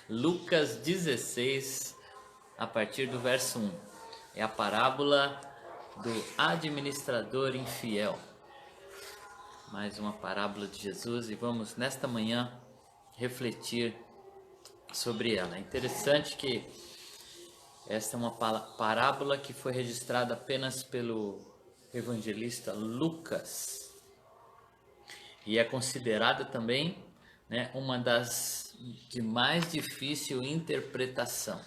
Lucas 16, a partir do verso 1. É a parábola do administrador infiel. Mais uma parábola de Jesus e vamos nesta manhã refletir sobre ela. É interessante que esta é uma parábola que foi registrada apenas pelo evangelista Lucas e é considerada também, uma das de mais difícil interpretação,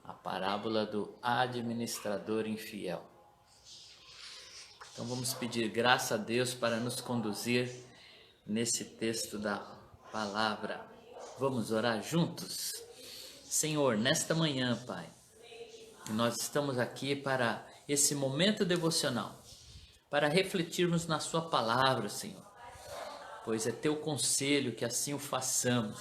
a parábola do administrador infiel. Então vamos pedir graça a Deus para nos conduzir nesse texto da palavra. Vamos orar juntos? Senhor, nesta manhã, Pai, nós estamos aqui para esse momento devocional, para refletirmos na sua palavra, Senhor. Pois é teu conselho que assim o façamos,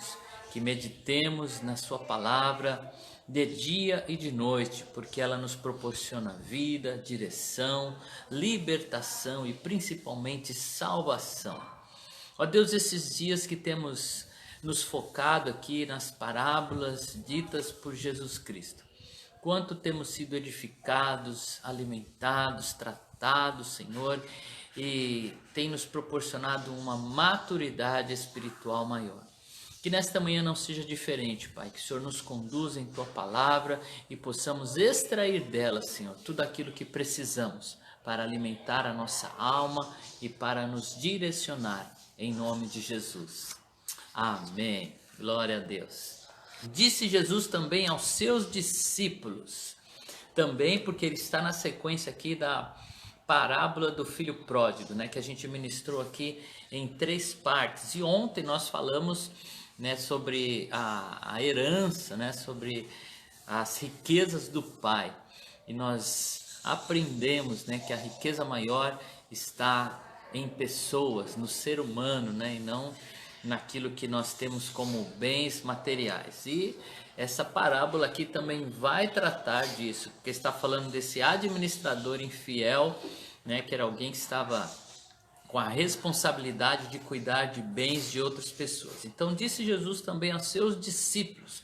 que meditemos na sua palavra de dia e de noite, porque ela nos proporciona vida, direção, libertação e principalmente salvação. Ó Deus, esses dias que temos nos focado aqui nas parábolas ditas por Jesus Cristo, quanto temos sido edificados, alimentados, tratados, Senhor, e tem nos proporcionado uma maturidade espiritual maior. Que nesta manhã não seja diferente, Pai, que o Senhor nos conduza em Tua palavra e possamos extrair dela, Senhor, tudo aquilo que precisamos para alimentar a nossa alma e para nos direcionar, em nome de Jesus. Amém. Glória a Deus. Disse Jesus também aos seus discípulos, também porque ele está na sequência aqui da parábola do filho pródigo, que a gente ministrou aqui em 3 partes. E ontem nós falamos, sobre a herança, sobre as riquezas do pai. E nós aprendemos, que a riqueza maior está em pessoas, no ser humano, e não naquilo que nós temos como bens materiais. E essa parábola aqui também vai tratar disso, porque está falando desse administrador infiel, que era alguém que estava com a responsabilidade de cuidar de bens de outras pessoas. Então disse Jesus também aos seus discípulos,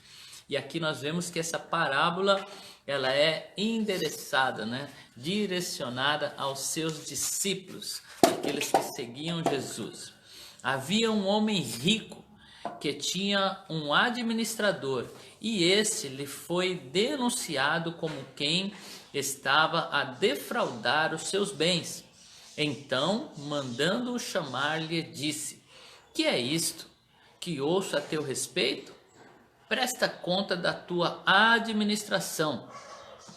e aqui nós vemos que essa parábola ela é endereçada, direcionada aos seus discípulos, aqueles que seguiam Jesus. Havia um homem rico que tinha um administrador, e esse lhe foi denunciado como quem estava a defraudar os seus bens. Então, mandando-o chamar, lhe disse: que é isto que ouço a teu respeito? Presta conta da tua administração,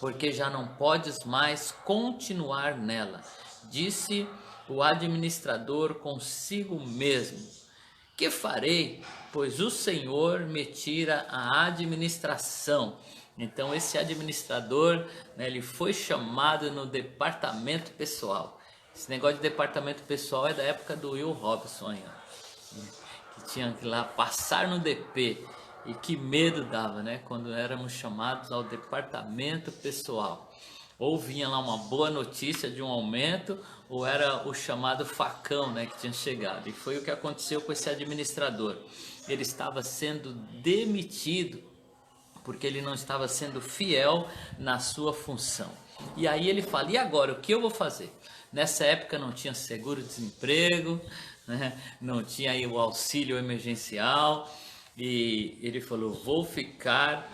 porque já não podes mais continuar nela. Disse o administrador consigo mesmo: que farei, pois o Senhor me tira a administração. Então esse administrador, ele foi chamado no departamento pessoal. Esse negócio de departamento pessoal é da época do Will Robson, que tinha que ir lá passar no DP. E que medo dava, quando éramos chamados ao departamento pessoal. Ou vinha lá uma boa notícia de um aumento, ou era o chamado facão, que tinha chegado. E foi o que aconteceu com esse administrador. Ele estava sendo demitido, porque ele não estava sendo fiel na sua função. E aí ele fala: e agora, o que eu vou fazer? Nessa época não tinha seguro-desemprego, não tinha aí o auxílio emergencial. E ele falou: vou ficar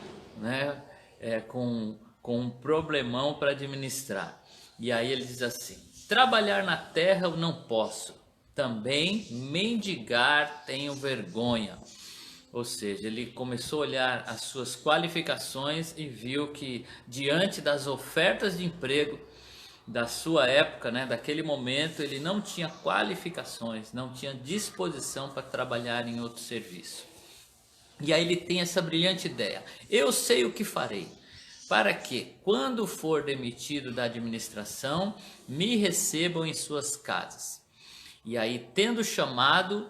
com um problemão para administrar. E aí ele diz assim: trabalhar na terra eu não posso, também mendigar tenho vergonha. Ou seja, ele começou a olhar as suas qualificações e viu que diante das ofertas de emprego da sua época, daquele momento, ele não tinha qualificações, não tinha disposição para trabalhar em outro serviço. E aí ele tem essa brilhante ideia: eu sei o que farei, para que, quando for demitido da administração, me recebam em suas casas. E aí, tendo chamado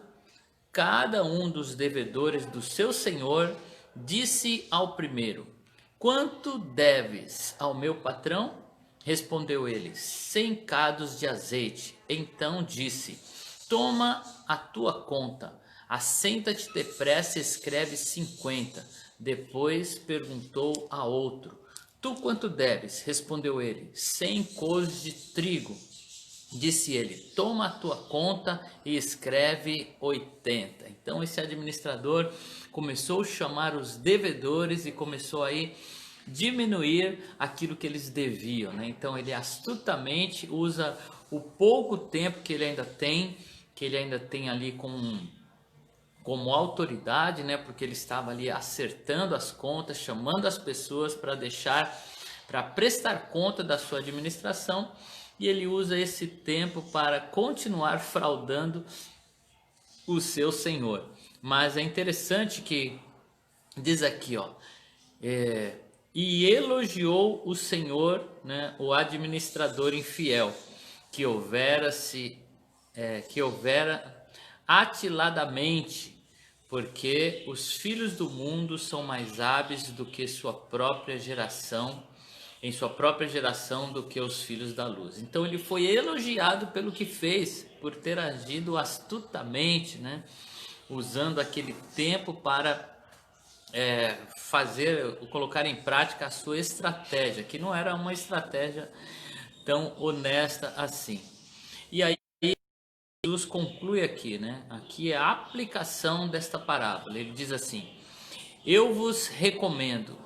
cada um dos devedores do seu senhor, disse ao primeiro: quanto deves ao meu patrão? Respondeu ele: 100 cados de azeite. Então disse: toma a tua conta, Assenta-te depressa e escreve 50. Depois perguntou a outro: Tu quanto deves? Respondeu ele: 100 cores de trigo. Disse ele: Toma a tua conta e escreve 80. Então esse administrador começou a chamar os devedores e começou aí diminuir aquilo que eles deviam, né? Então ele astutamente usa o pouco tempo que ele ainda tem ali como autoridade, né? Porque ele estava ali acertando as contas, chamando as pessoas para prestar conta da sua administração, e ele usa esse tempo para continuar fraudando o seu senhor. Mas é interessante que diz aqui, ó, e elogiou o senhor, né, o administrador infiel, que houvera atiladamente, porque os filhos do mundo são mais hábeis do que sua própria geração, em sua própria geração, do que os filhos da luz. Então ele foi elogiado pelo que fez, por ter agido astutamente, né, usando aquele tempo para colocar em prática a sua estratégia, que não era uma estratégia tão honesta assim. E aí Jesus conclui aqui, né? Aqui é a aplicação desta parábola. Ele diz assim: Eu vos recomendo,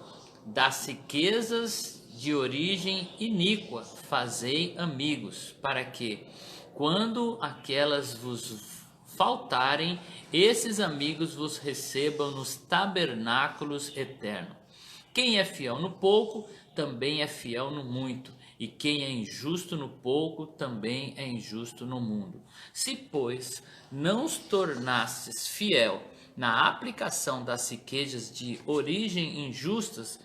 das riquezas de origem iníqua, fazei amigos, para que, quando aquelas vos faltarem, esses amigos vos recebam nos tabernáculos eternos. Quem é fiel no pouco, também é fiel no muito. E quem é injusto no pouco, também é injusto no mundo. Se, pois, não os tornastes fiel na aplicação das riquezas de origem injustas,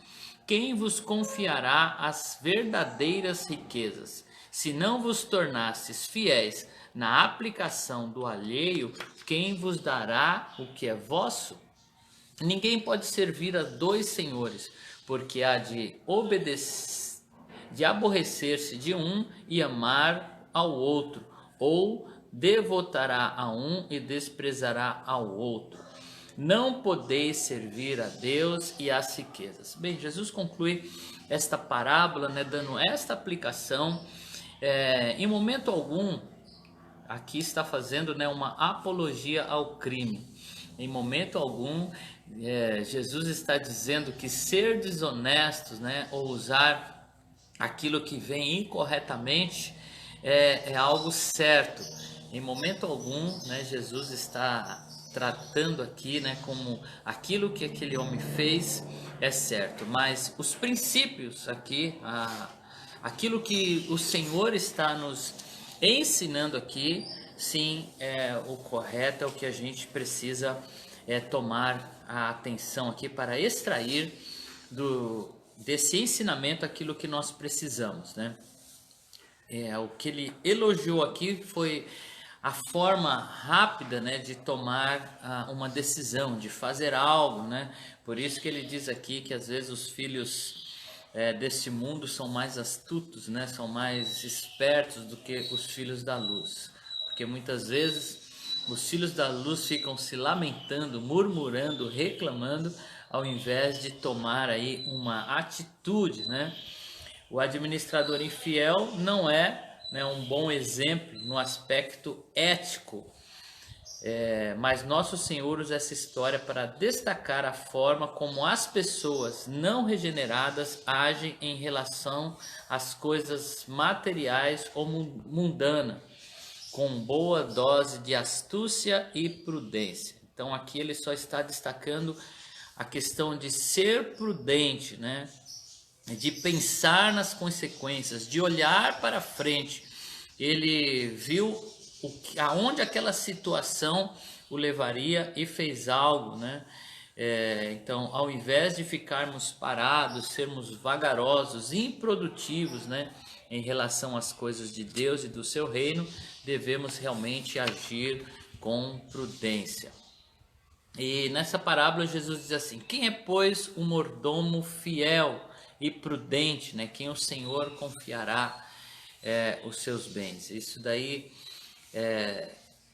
quem vos confiará as verdadeiras riquezas? Se não vos tornastes fiéis na aplicação do alheio, quem vos dará o que é vosso? Ninguém pode servir a dois senhores, porque há de aborrecer-se de um e amar ao outro, ou devotará a um e desprezará ao outro. Não podeis servir a Deus e às riquezas. Bem, Jesus conclui esta parábola, né, dando esta aplicação. Em momento algum, aqui está fazendo, né, uma apologia ao crime. Em momento algum, Jesus está dizendo que ser desonestos, né, ou usar aquilo que vem incorretamente é algo certo. Em momento algum, né, Jesus está tratando aqui, né, como aquilo que aquele homem fez é certo, mas os princípios aqui, aquilo que o Senhor está nos ensinando aqui, sim, é o correto, é o que a gente precisa tomar a atenção aqui para extrair desse ensinamento aquilo que nós precisamos, né? O que ele elogiou aqui foi a forma rápida, né, de tomar uma decisão, de fazer algo, né? Por isso que ele diz aqui que às vezes os filhos desse mundo são mais astutos, né? São mais espertos do que os filhos da luz, porque muitas vezes os filhos da luz ficam se lamentando, murmurando, reclamando, ao invés de tomar aí uma atitude, né? O administrador infiel não é, né, um bom exemplo no aspecto ético, mas nosso Senhor usa essa história para destacar a forma como as pessoas não regeneradas agem em relação às coisas materiais ou mundanas, com boa dose de astúcia e prudência. Então aqui ele só está destacando a questão de ser prudente, né? De pensar nas consequências, de olhar para frente. Ele viu aonde aquela situação o levaria e fez algo, né? Então, ao invés de ficarmos parados, sermos vagarosos, improdutivos, né, em relação às coisas de Deus e do seu reino, devemos realmente agir com prudência. E nessa parábola Jesus diz assim: quem é, pois, o mordomo fiel e prudente, né? Quem o Senhor confiará os seus bens? Isso daí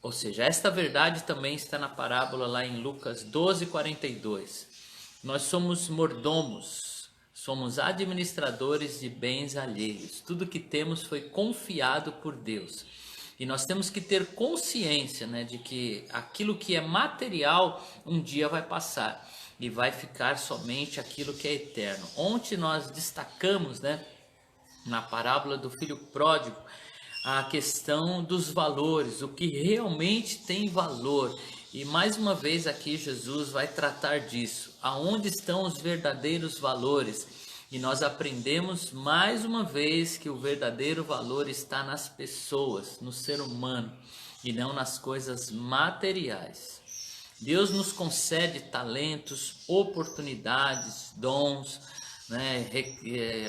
Ou seja, esta verdade também está na parábola lá em Lucas 12:42. Nós somos mordomos, somos administradores de bens alheios. Tudo que temos foi confiado por Deus. E nós temos que ter consciência, né, de que aquilo que é material um dia vai passar e vai ficar somente aquilo que é eterno. Ontem nós destacamos, né, na parábola do filho pródigo, a questão dos valores, o que realmente tem valor. E mais uma vez aqui Jesus vai tratar disso. Aonde estão os verdadeiros valores? E nós aprendemos mais uma vez que o verdadeiro valor está nas pessoas, no ser humano, e não nas coisas materiais. Deus nos concede talentos, oportunidades, dons, né,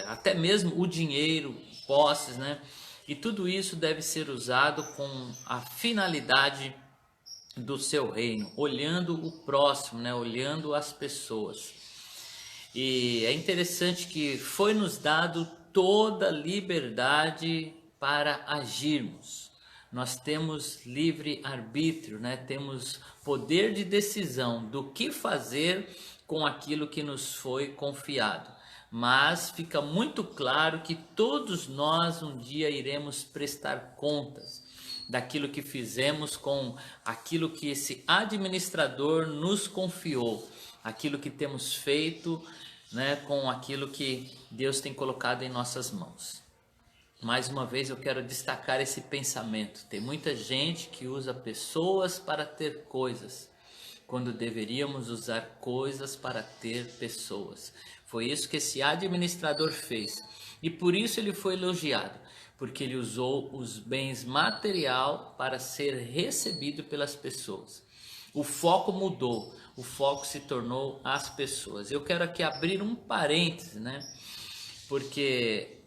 até mesmo o dinheiro, posses, né? E tudo isso deve ser usado com a finalidade do seu reino, olhando o próximo, né? Olhando as pessoas. E é interessante que foi nos dado toda liberdade para agirmos. Nós temos livre arbítrio, né? Temos poder de decisão do que fazer com aquilo que nos foi confiado. Mas fica muito claro que todos nós um dia iremos prestar contas daquilo que fizemos com aquilo que esse administrador nos confiou, aquilo que temos feito, né, com aquilo que Deus tem colocado em nossas mãos. Mais uma vez eu quero destacar esse pensamento. Tem muita gente que usa pessoas para ter coisas, quando deveríamos usar coisas para ter pessoas. Foi isso que esse administrador fez. E por isso ele foi elogiado, porque ele usou os bens material para ser recebido pelas pessoas. O foco mudou, o foco se tornou as pessoas. Eu quero aqui abrir um parêntese, né? Porque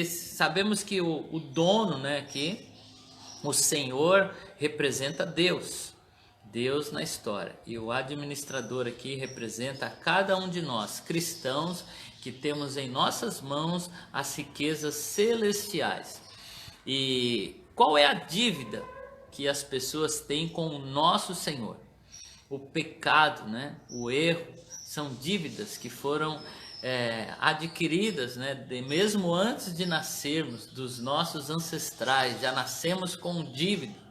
sabemos que o dono, né, aqui, o Senhor representa Deus. Deus na história, e o administrador aqui representa a cada um de nós, cristãos, que temos em nossas mãos as riquezas celestiais. E qual é a dívida que as pessoas têm com o nosso Senhor? O pecado, né? O erro, são dívidas que foram adquiridas, né? Mesmo antes de nascermos, dos nossos ancestrais, já nascemos com dívida.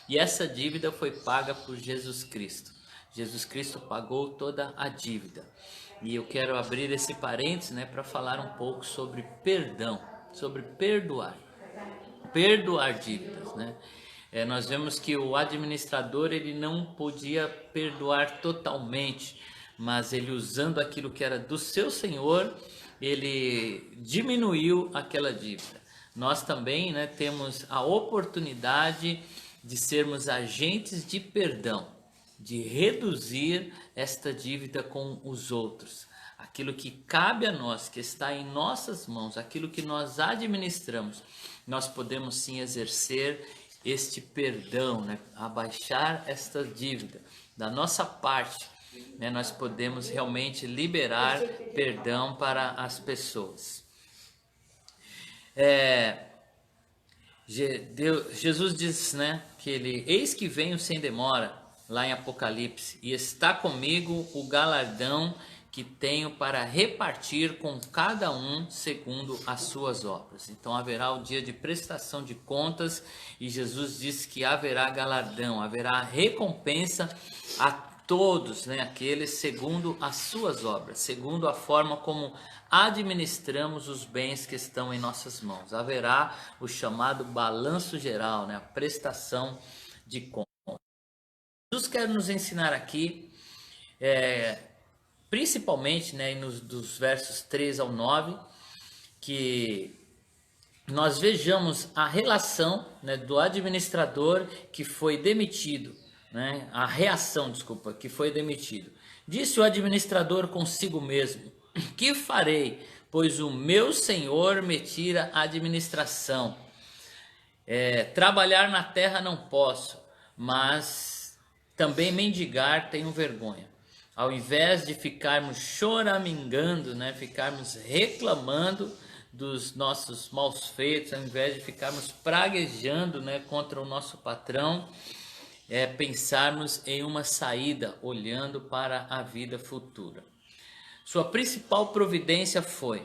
E essa dívida foi paga por Jesus Cristo. Jesus Cristo pagou toda a dívida. E eu quero abrir esse parênteses, né, para falar um pouco sobre perdão, sobre perdoar. Perdoar dívidas, né? Nós vemos que o administrador ele não podia perdoar totalmente, mas ele, usando aquilo que era do seu senhor, ele diminuiu aquela dívida. Nós também, né, temos a oportunidade de sermos agentes de perdão, de reduzir esta dívida com os outros. Aquilo que cabe a nós, que está em nossas mãos, aquilo que nós administramos, nós podemos sim exercer este perdão, né? Abaixar esta dívida. Da nossa parte, né, nós podemos realmente liberar perdão para as pessoas. Jesus diz, né, que eis que venho sem demora, lá em Apocalipse, e está comigo o galardão que tenho para repartir com cada um segundo as suas obras. Então haverá o dia de prestação de contas, e Jesus disse que haverá galardão, haverá recompensa a todos, né, aqueles segundo as suas obras, segundo a forma como administramos os bens que estão em nossas mãos. Haverá o chamado balanço geral, né, a prestação de contas. Jesus quer nos ensinar aqui, principalmente, né, dos versos 3 ao 9, que nós vejamos a relação, né, do administrador que foi demitido, né, a reação, que foi demitido. Disse o administrador consigo mesmo: que farei, pois o meu senhor me tira a administração? Trabalhar na terra não posso, mas também mendigar tenho vergonha. Ao invés de ficarmos choramingando, né, ficarmos reclamando dos nossos maus feitos, ao invés de ficarmos praguejando, né, contra o nosso patrão, pensarmos em uma saída olhando para a vida futura. Sua principal providência foi: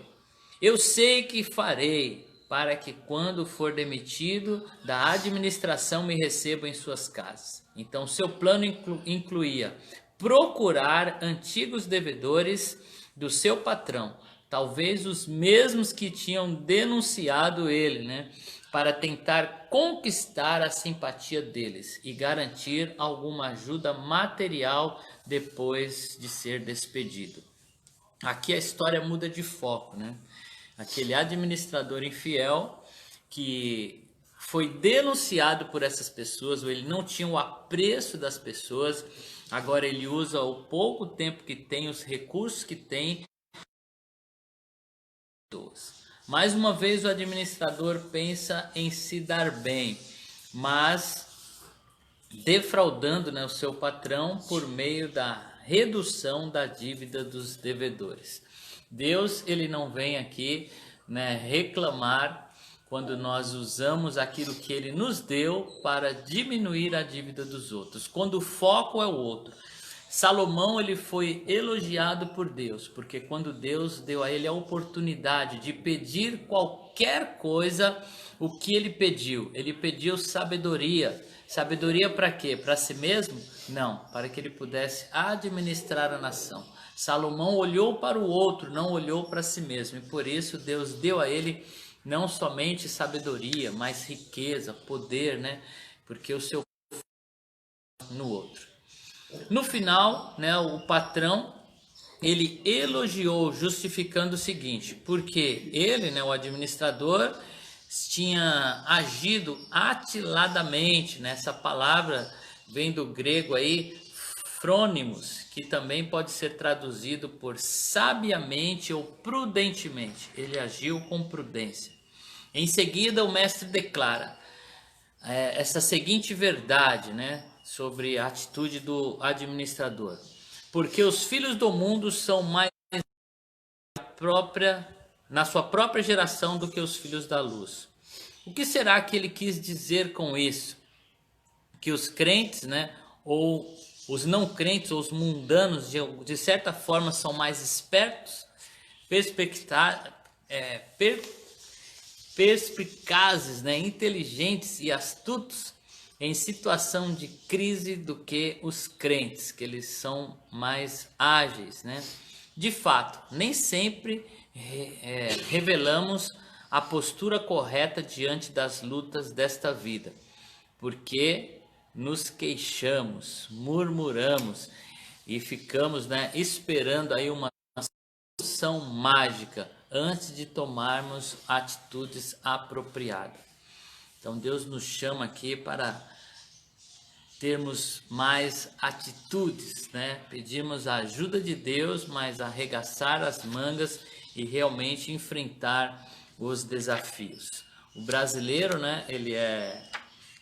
eu sei que farei para que quando for demitido da administração me recebam em suas casas. Então seu plano incluía procurar antigos devedores do seu patrão, talvez os mesmos que tinham denunciado ele, né? Para tentar conquistar a simpatia deles e garantir alguma ajuda material depois de ser despedido. Aqui a história muda de foco, né? Aquele administrador infiel que foi denunciado por essas pessoas, ou ele não tinha o apreço das pessoas, agora ele usa o pouco tempo que tem, os recursos que tem. Mais uma vez o administrador pensa em se dar bem, mas defraudando, né, o seu patrão por meio da redução da dívida dos devedores. Deus, ele não vem aqui, né, reclamar quando nós usamos aquilo que ele nos deu para diminuir a dívida dos outros, quando o foco é o outro. Salomão, ele foi elogiado por Deus, porque quando Deus deu a ele a oportunidade de pedir qualquer coisa, o que ele pediu sabedoria. Sabedoria para quê? Para si mesmo? Não, para que ele pudesse administrar a nação. Salomão olhou para o outro, não olhou para si mesmo, e por isso Deus deu a ele não somente sabedoria, mas riqueza, poder, né? Porque o seu no outro. No final, né, o patrão, ele elogiou, justificando o seguinte: porque ele, né, o administrador, tinha agido atiladamente, né? Essa palavra vem do grego aí, frônimos, que também pode ser traduzido por sabiamente ou prudentemente. Ele agiu com prudência. Em seguida, o mestre declara essa seguinte verdade, né, sobre a atitude do administrador: porque os filhos do mundo são mais na sua própria geração do que os filhos da luz. O que será que ele quis dizer com isso? Que os crentes, né, ou os não crentes, ou os mundanos, de certa forma, são mais espertos, perspicazes, né, inteligentes e astutos em situação de crise do que os crentes, que eles são mais ágeis, né? De fato, nem sempre revelamos a postura correta diante das lutas desta vida, porque nos queixamos, murmuramos e ficamos, né, esperando aí uma solução mágica antes de tomarmos atitudes apropriadas. Então Deus nos chama aqui para termos mais atitudes, né? Pedimos a ajuda de Deus, mas arregaçar as mangas e realmente enfrentar os desafios. O brasileiro, né, ele é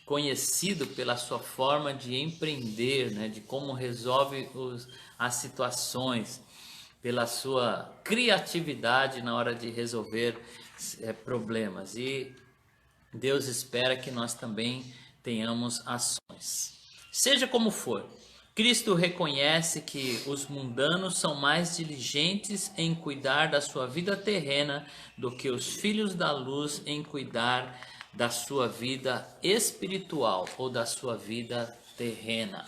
conhecido pela sua forma de empreender, né, de como resolve as situações, pela sua criatividade na hora de resolver problemas. E Deus espera que nós também tenhamos ações. Seja como for, Cristo reconhece que os mundanos são mais diligentes em cuidar da sua vida terrena do que os filhos da luz em cuidar da sua vida espiritual ou da sua vida terrena.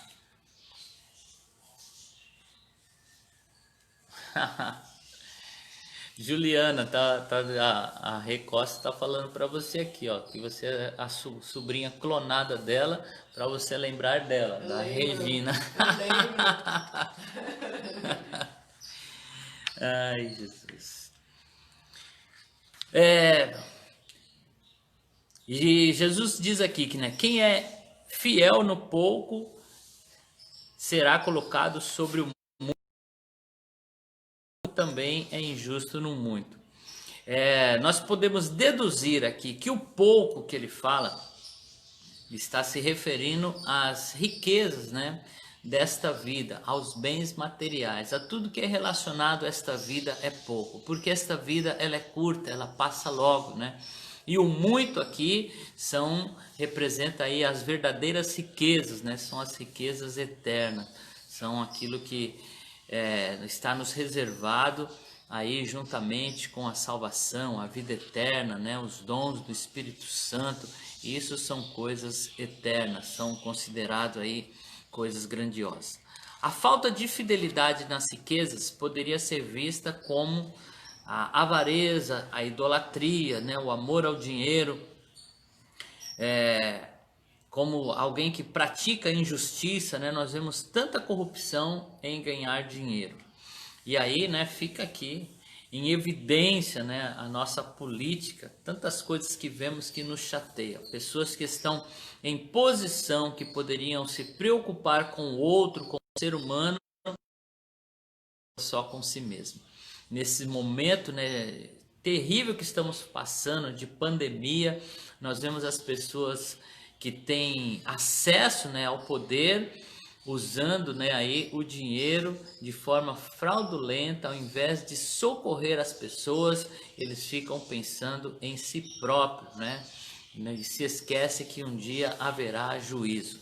Juliana, a Recosta tá falando para você aqui, ó, que você é a sobrinha clonada dela, para você lembrar dela, da Regina. Ai, Jesus. E Jesus diz aqui que, né, quem é fiel no pouco será colocado sobre o também é injusto no muito. Nós podemos deduzir aqui que o pouco que ele fala está se referindo às riquezas, né, desta vida, aos bens materiais, a tudo que é relacionado a esta vida é pouco, porque esta vida ela é curta, ela passa logo, né? E o muito aqui representa aí as verdadeiras riquezas, né? São as riquezas eternas, são aquilo que está nos reservado aí juntamente com a salvação, a vida eterna, né? Os dons do Espírito Santo. Isso são coisas eternas, são considerados aí coisas grandiosas. A falta de fidelidade nas riquezas poderia ser vista como a avareza, a idolatria, né? O amor ao dinheiro, como alguém que pratica injustiça, né? Nós vemos tanta corrupção em ganhar dinheiro. E aí, né, fica aqui em evidência, né, a nossa política, tantas coisas que vemos que nos chateiam. Pessoas que estão em posição que poderiam se preocupar com o outro, com o ser humano, só com si mesmo. Nesse momento, né, terrível que estamos passando de pandemia, nós vemos as pessoas que têm acesso, né, ao poder, usando, né, aí o dinheiro de forma fraudulenta. Ao invés de socorrer as pessoas, eles ficam pensando em si próprios, né? E se esquece que um dia haverá juízo.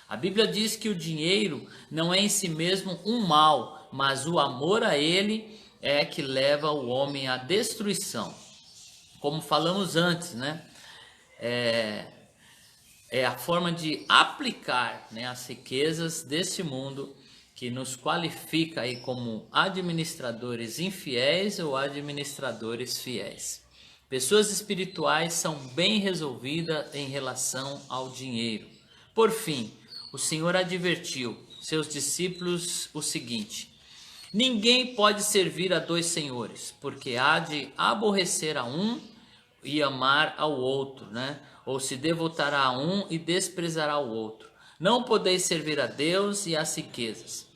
A Bíblia diz que o dinheiro não é em si mesmo um mal, mas o amor a ele é que leva o homem à destruição. Como falamos antes, né? É a forma de aplicar, né, as riquezas desse mundo que nos qualifica aí como administradores infiéis ou administradores fiéis. Pessoas espirituais são bem resolvidas em relação ao dinheiro. Por fim, o Senhor advertiu seus discípulos o seguinte: ninguém pode servir a dois senhores, porque há de aborrecer a um e amar ao outro, né? Ou se devotará a um e desprezará o outro. Não podeis servir a Deus e às riquezas.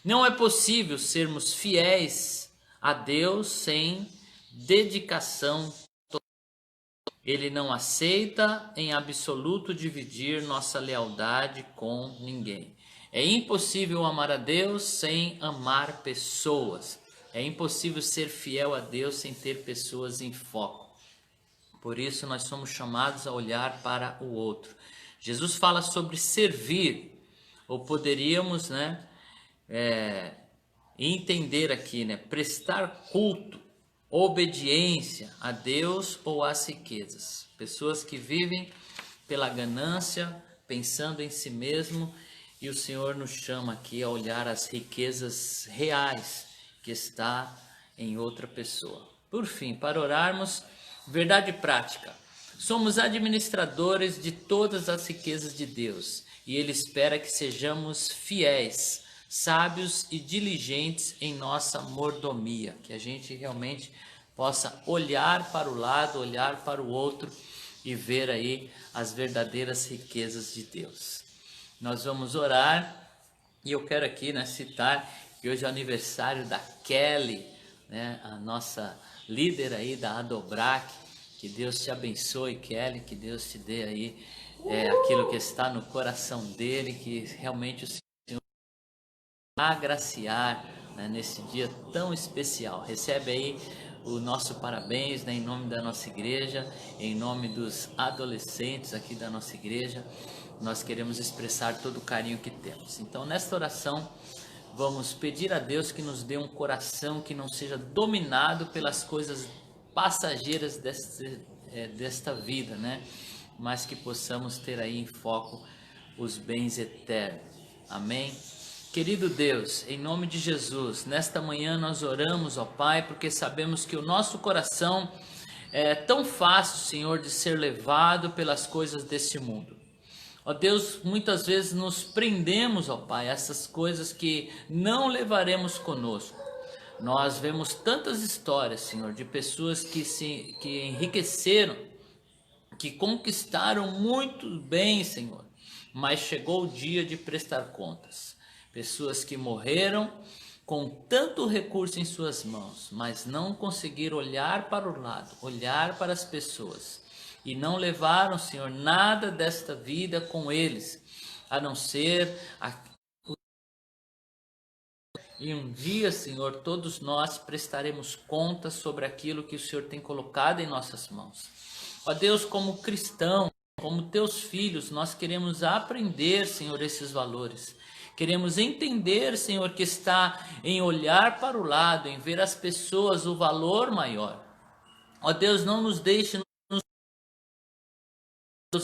Não é possível sermos fiéis a Deus sem dedicação. Ele não aceita em absoluto dividir nossa lealdade com ninguém. É impossível amar a Deus sem amar pessoas. É impossível ser fiel a Deus sem ter pessoas em foco. Por isso nós somos chamados a olhar para o outro. Jesus fala sobre servir, ou poderíamos, né, entender aqui, né, prestar culto, obediência a Deus ou às riquezas. Pessoas que vivem pela ganância, pensando em si mesmo, e o Senhor nos chama aqui a olhar as riquezas reais que está em outra pessoa. Por fim, para orarmos, verdade prática. Somos administradores de todas as riquezas de Deus e Ele espera que sejamos fiéis, sábios e diligentes em nossa mordomia, que a gente realmente possa olhar para o lado, olhar para o outro e ver aí as verdadeiras riquezas de Deus. Nós vamos orar e eu quero aqui, né, citar que hoje é o aniversário da Kelly, né, a nossa líder aí da Adobrac. Que Deus te abençoe, Kelly, que Deus te dê aí aquilo que está no coração dele, que realmente o Senhor agraciar, né, nesse dia tão especial. Recebe aí o nosso parabéns, né, em nome da nossa igreja, em nome dos adolescentes aqui da nossa igreja. Nós queremos expressar todo o carinho que temos. Então, nesta oração, vamos pedir a Deus que nos dê um coração que não seja dominado pelas coisas passageiras desta vida, né? Mas que possamos ter aí em foco os bens eternos. Amém? Querido Deus, em nome de Jesus, nesta manhã nós oramos, ó Pai, porque sabemos que o nosso coração é tão fácil, Senhor, de ser levado pelas coisas deste mundo. Ó Deus, muitas vezes nos prendemos, ó Pai, a essas coisas que não levaremos conosco. Nós vemos tantas histórias, Senhor, de pessoas que enriqueceram, que conquistaram muito bem, Senhor, mas chegou o dia de prestar contas. Pessoas que morreram com tanto recurso em suas mãos, mas não conseguiram olhar para o lado, olhar para as pessoas, e não levaram, Senhor, nada desta vida com eles, a não ser E um dia, Senhor, todos nós prestaremos contas sobre aquilo que o Senhor tem colocado em nossas mãos. Ó Deus, como cristão, como teus filhos, nós queremos aprender, Senhor, esses valores. Queremos entender, Senhor, que está em olhar para o lado, em ver as pessoas o valor maior. Ó Deus, não nos deixe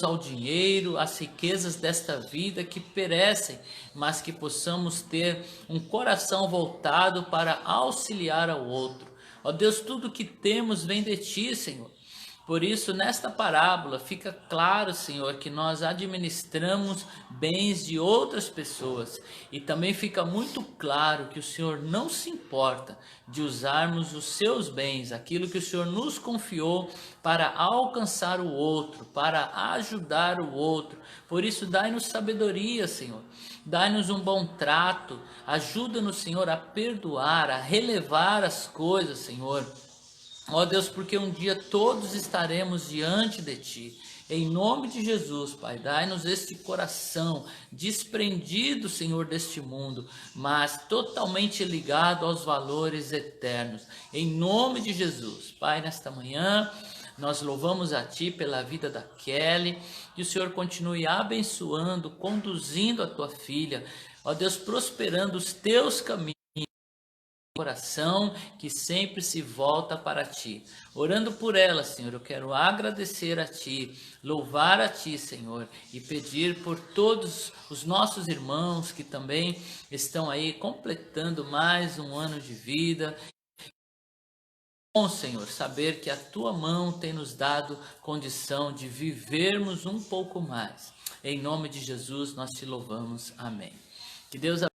ao dinheiro, às riquezas desta vida que perecem, mas que possamos ter um coração voltado para auxiliar ao outro. Ó Deus, tudo que temos vem de Ti, Senhor. Por isso, nesta parábola, fica claro, Senhor, que nós administramos bens de outras pessoas. E também fica muito claro que o Senhor não se importa de usarmos os seus bens, aquilo que o Senhor nos confiou para alcançar o outro, para ajudar o outro. Por isso, dai-nos sabedoria, Senhor. Dai-nos um bom trato. Ajuda-nos, Senhor, a perdoar, a relevar as coisas, Senhor. Ó Deus, porque um dia todos estaremos diante de Ti. Em nome de Jesus, Pai, dai-nos este coração desprendido, Senhor, deste mundo, mas totalmente ligado aos valores eternos. Em nome de Jesus, Pai, nesta manhã, nós louvamos a Ti pela vida da Kelly, que o Senhor continue abençoando, conduzindo a Tua filha, ó Deus, prosperando os Teus caminhos. Coração que sempre se volta para Ti. Orando por ela, Senhor, eu quero agradecer a Ti, louvar a Ti, Senhor, e pedir por todos os nossos irmãos que também estão aí completando mais um ano de vida. Bom, Senhor, saber que a Tua mão tem nos dado condição de vivermos um pouco mais. Em nome de Jesus nós Te louvamos. Amém. Que Deus abençoe.